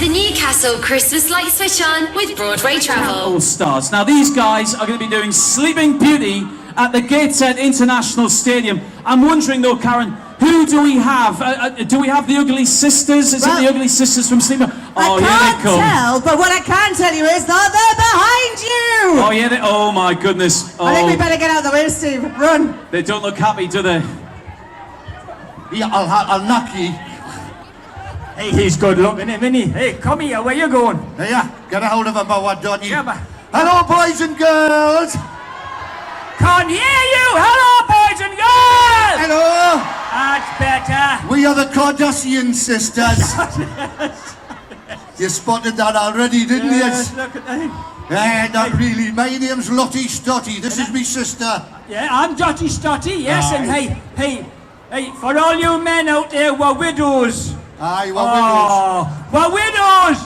the Newcastle Christmas light switch on with Broadway Travel. All stars. Now these guys are going to be doing Sleeping Beauty at the Gateshead International Stadium. I'm wondering though, Karen, who do we have? Do we have the Ugly Sisters? Is it the Ugly Sisters from Sleeping? Oh, I can't tell, but what I can tell you is that they're behind you! Oh yeah, oh my goodness. Oh. I think we better get out of the way, Steve. Run! They don't look happy, do they? Yeah, I'll knock ye. Hey, he's good looking, isn't he? Hey, come here, where you going? Yeah, get a hold of him, boy, don't you? Yeah, but... Hello, boys and girls! Can't hear you! Hello, boys and girls! Hello! That's better. We are the Kardashian sisters. You spotted that already, didn't Yes, you? look at that. Yeah, not really. My name's Lottie Stotty. This is me sister. Yeah, I'm Dotty Stotty, yes, and hey, for all you men out there, we're widows. Aye, we're widows. We're widows!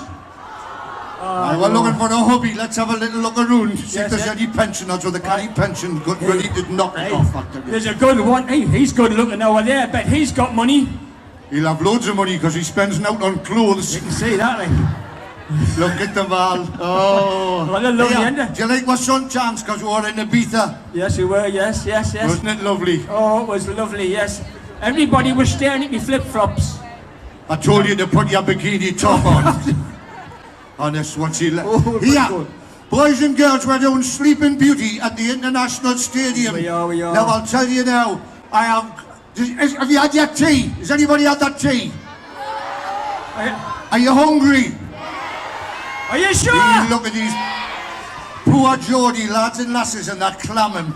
Aye, we're looking for a hobby. Let's have a little look around. See Yes, if there's yeah. any pensioners with a carry pension good ready to knock it off. There's a good one. Hey, he's good looking over there, but he's got money. He'll have loads of money because he spends out on clothes. You can see that, like. Look at the ball. Oh. What a lovely end. Do you like my son chance because we were in Ibiza? Yes, we were, yes. Wasn't it lovely? Oh, it was lovely, yes. Everybody was staring at me flip-flops. I told you to put your bikini top on. Honest, what's he like? Here, boys and girls, we're doing Sleeping Beauty at the International Stadium. We are. Now, I'll tell you now, have you had your tea? Has anybody had that tea? Are you hungry? Are you sure? You look at these poor Geordie lads and lasses and that clamming.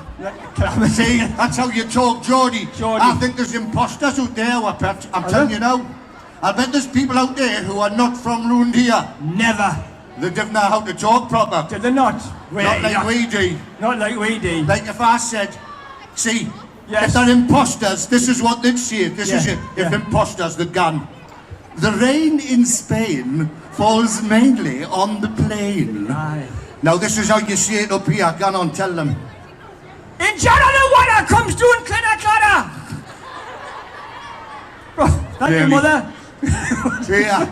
See, that's how you talk, Geordie. I think there's imposters out there, I'm telling you now. I bet there's people out there who are not from round here. Never. They don't know how to talk proper. Did they not? Not like we do. Not like we do. Like if I said, see, Yes. if they're imposters, this is what they'd say. This is it. If Yeah. imposters, they'd gone. The rain in Spain falls mainly on the plain. Aye. Now this is how you say it up here. Go on, tell them. In John the water comes doing clatter clatter. Oh, thank you, Really? mother. Yeah.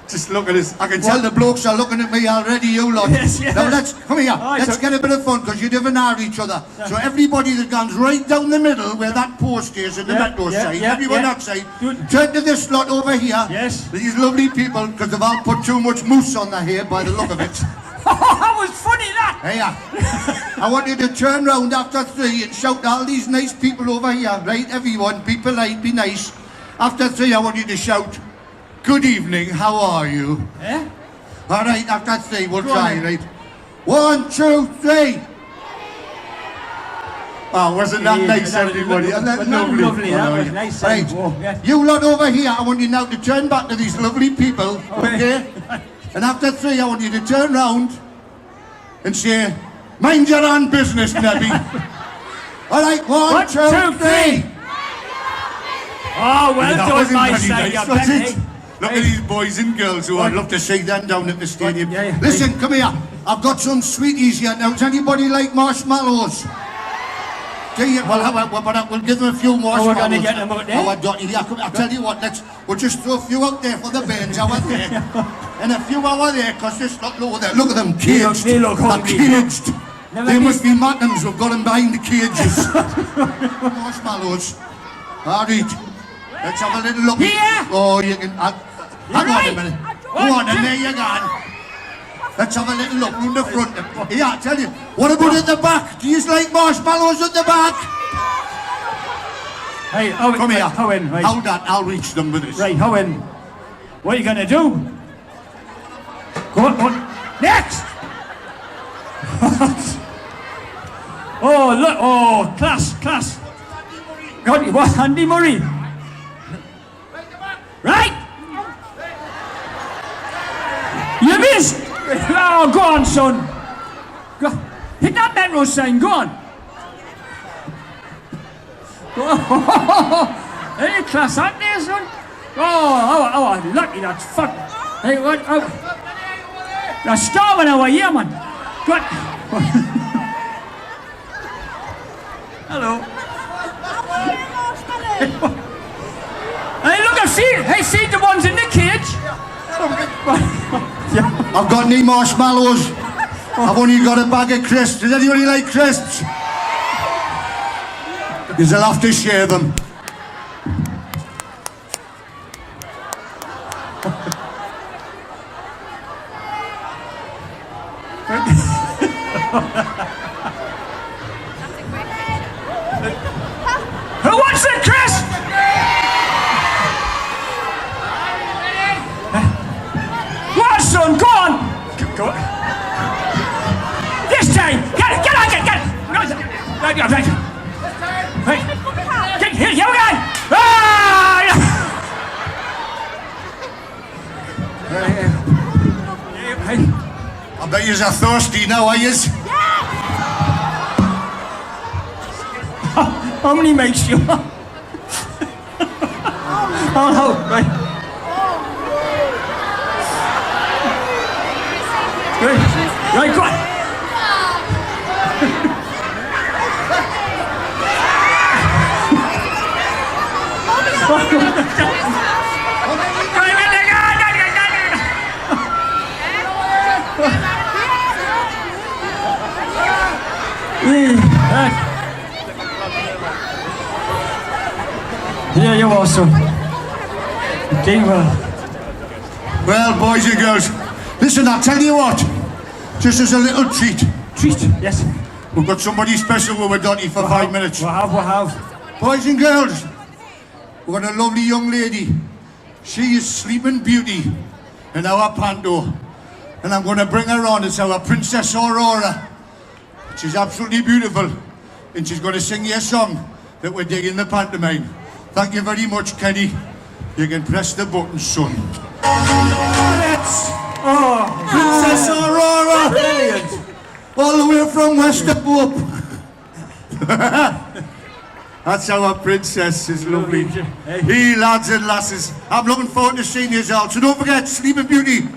Just look at this. I can tell the blokes are looking at me already, you lot. Yes. Now let's, come here, Aye, let's so- get a bit of fun because you never know each other. So everybody that goes right down the middle where that post is in the metro side, everyone that side, turn to this lot over here. Yes. These lovely people, because they've all put too much mousse on their hair by the look of it. That was funny, that. Hey, I want you to turn round after 3 and shout to all these nice people over here, right? Everyone, be polite, be nice. After 3, I want you to shout, good evening, how are you? Eh? All right, after 3, we'll Go try, on. right? 1, 2, 3. Oh, wasn't that nice, that was everybody? lovely. Isn't that That was lovely? lovely, that Oh, was yeah. nice. Right, Oh, yeah. you lot over here, I want you now to turn back to these lovely people, okay? And after 3, I want you to turn round and say, mind your own business, Nebby. All right, 1, 2, 3. Oh, well That done, wasn't my very son. nice, was it? Look at these boys and girls who I'd love to see them down at the stadium. Yeah, yeah. Listen, come here. I've got some sweeties here. Now, does anybody like marshmallows? Do you? Well, we'll give them a few marshmallows. we're gonna get them out there? Oh, I don't. Yeah, I'll tell you what. We'll just throw a few out there for the bands over there, and a few over there. Cause just look over there. Look at them caged. They look hungry. They're caged. Never They been- must be madams who've got them behind the cages. Marshmallows. All right. Let's have a little look. Here. Oh, you can. Hang on a right. minute. Go 1, on, 2. and there you go. Let's have a little look from the front. Yeah, I tell you. What about at the back? Do you like marshmallows at the back? Hey, Owen, Come here. Owen, right. Hold that. I'll reach them with this. Right, Owen. What are you gonna do? Go on. Next! Oh, look. Oh, class. Got you. What? Andy Murray. Right? You missed. Oh, go on, son. Go. Hit that metro sign. Go on. Hey, class out there, son. Oh, lucky that's fuck. Hey, what? Oh. They're starving over here, man. Good. Hello. Hey, look, see the ones in the cage. I've got any marshmallows. I've only got a bag of crisps. Does anybody like crisps? You'll have to share them. Who wants the crisp? Go on, son, go on. Go on. This time, get it. Right. Get here, you again. Ah! I bet yous are thirsty now, are yous? How many makes you? Oh no, right. Right, go on. Yeah, you're awesome. Doing well. Well, boys and girls, listen, I'll tell you what. Just as a little treat. Treat, yes. We've got somebody special with our Dotty for 5 minutes. We have. Boys and girls, we've got a lovely young lady. She is Sleeping Beauty in our Panto. And I'm going to bring her on as our Princess Aurora. She's absolutely beautiful. And she's going to sing you a song that we're digging the pantomime. Thank you very much, Kenny. You can press the button, son. Princess Aurora! Brilliant. All the way from Westerboop. That's our princess, is lovely. Hey, lads and lasses, I'm looking forward to seeing you all. So don't forget, Sleeping Beauty.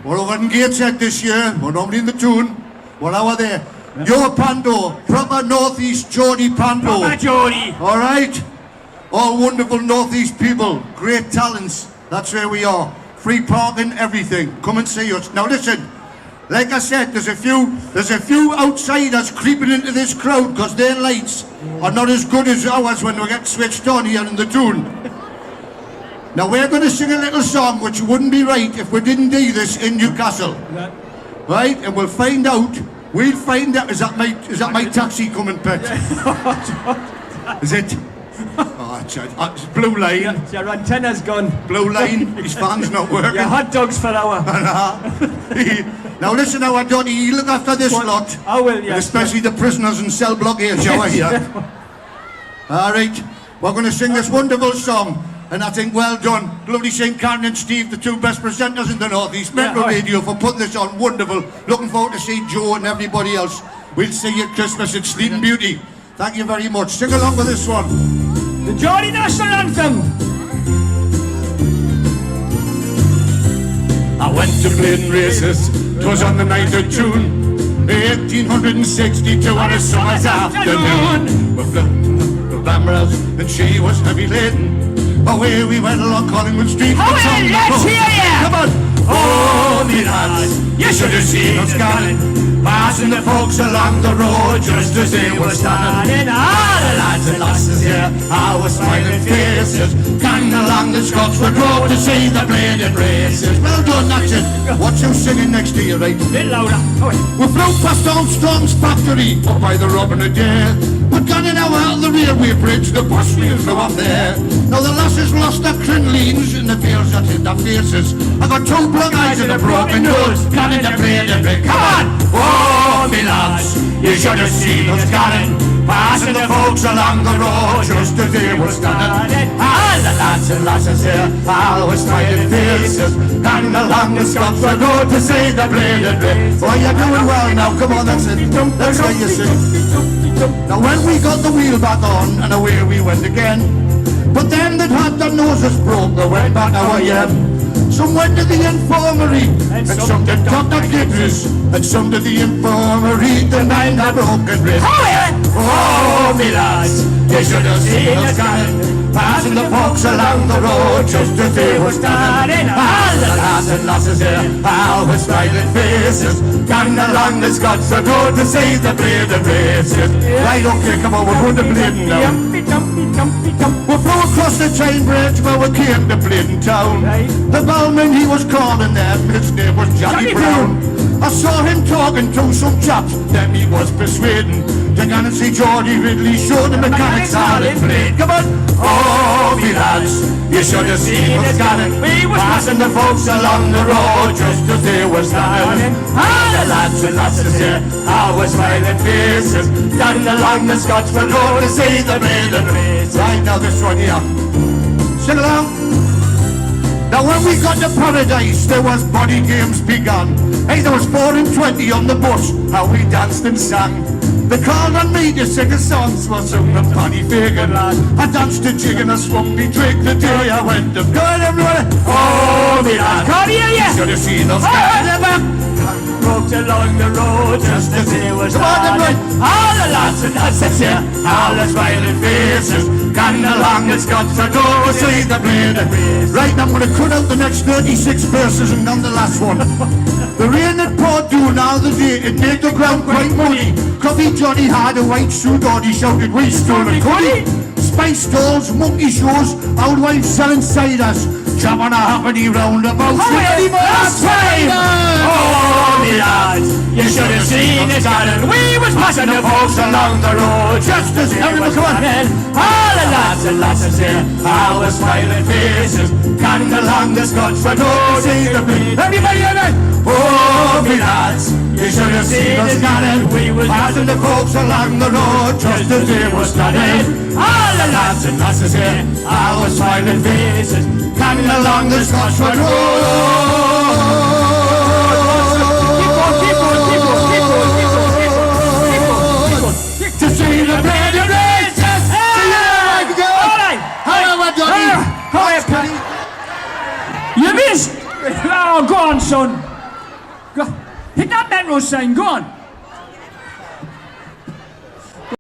We're over in Gateshead this year. We're normally in the tune. We're over there. Your Panto, proper Northeast Geordie Panto. Proper Geordie. All right? All wonderful Northeast people, great talents. That's where we are. Free parking, everything. Come and see us. Now listen, like I said, there's a few outsiders creeping into this crowd because their lights are not as good as ours when we get switched on here in the tune. Now we're going to sing a little song which wouldn't be right if we didn't do this in Newcastle. Right? And we'll find out. Is that my taxi coming, pet? Is it? Oh, it's blue line. Your antenna's gone. Blue line. His fan's not working. Your hot dogs for hour. Now listen, our Donny, you look after this lot. I will, yes. And especially the prisoners in cell block H over here. All right, we're going to sing this wonderful song. And I think, well done. Lovely St. Karen and Steve, the two best presenters in the Northeast. Metro Radio for putting this on. Wonderful. Looking forward to see Joe and everybody else. We'll see you at Christmas at Sleeping Beauty. Thank you very much. Sing along with this one. The Geordie National Anthem. I went to Bladen Races. 'Twas on the 9th of June, 1862 on a summer's afternoon. With the glamorous and she was heavy laden. Away we went along Collingwood Street. Let's hear ya! Come on! Oh, me lads, you should have seen us going, passing the folks along the road just as they were standing. All the lads and lasses here, all with smiling faces, coming along the Scotswood Road to see the bladed races. Well done, that's it. What's you singing next to you, right? A bit louder. We flew past Armstrong's factory up by the Robin Adair. We'd gone an hour out of the railway bridge, the bus wheels flew up there. Now the lasses lost their crinolines in the fields that hid their faces. I got two black eyes and a broken nose, canning to play the big. Come on! Oh, me lads, you should have seen us canning, passing the folks along the road just as they were standing. All the lads and lasses here, all with smiling faces, coming along the Scotswood Road to see the bladed race. Oh, you're doing well now, come on, that's it. That's how you sing. Now when we got the wheel back on and away we went again, but them that had their noses broke, they went back our again. Some went to the infirmary, and some did Dr. Gibbs, and some to the infirmary to mend a broken rib. Oh, me lads, you should have seen us coming, passing the folks along the road just as they were standing. All the lads lads and lasses here, all with smiling faces, gang along the Scots road to see the bleeding races. Right, okay, come on, we're going to bleeding now. Jumpy, jumpy, jumpy, jumpy. We flew across the chain bridge where we came to bleeding town. The bellman he was calling them, his name was Johnny Brown. I saw him talking to some chaps, them he was persuading. They're gonna see Geordie Ridley show the mechanics how they played. Come on! Oh, me lads, you should have seen us scanning. We was passing the folks along the road just as they were standing. All the lads and lasses here, always smiling faces, down along the Scots road to see the maiden race. Right, now this one here. Sing along. Now when we got to Paradise, there was body games begun. Hey, there was 4 and 20 on the bus, how we danced and sang. They called on me to sing a song, so I sung them Paddy Fagan. I danced a jig and I swung me drink the day I went to God and oh, me lad, Can't hear ya. should have seen us Walked along the road just as they was starting. all the lads and lasses here, all the smiling faces, gang along the Scots road to see the bleeding race. Right, I'm going to cut out the next 36 verses and on the last one. The rain that poured down all the day, it made the ground quite muddy. Coffee Johnny had a white suit on, he shouted, we stole a cuddy. Spice stalls, monkey shows, old wives selling ciders, jamming a happy roundabout. Last time! Oh, me lads, you should have seen it coming. We was passing the folks along the road just as they were coming. All the lads and lasses here, all the smiling faces, gang along the Scots road to see the bleed. Everybody in it! Oh, me lads, you should have seen us coming. We was passing the folks along the road just as they were standing. All the lads and lasses here, all the smiling faces, gang along the Scots road. To see the bleeding races. You missed! Oh, go on, son. Go. Hit that Melrose sign, go on.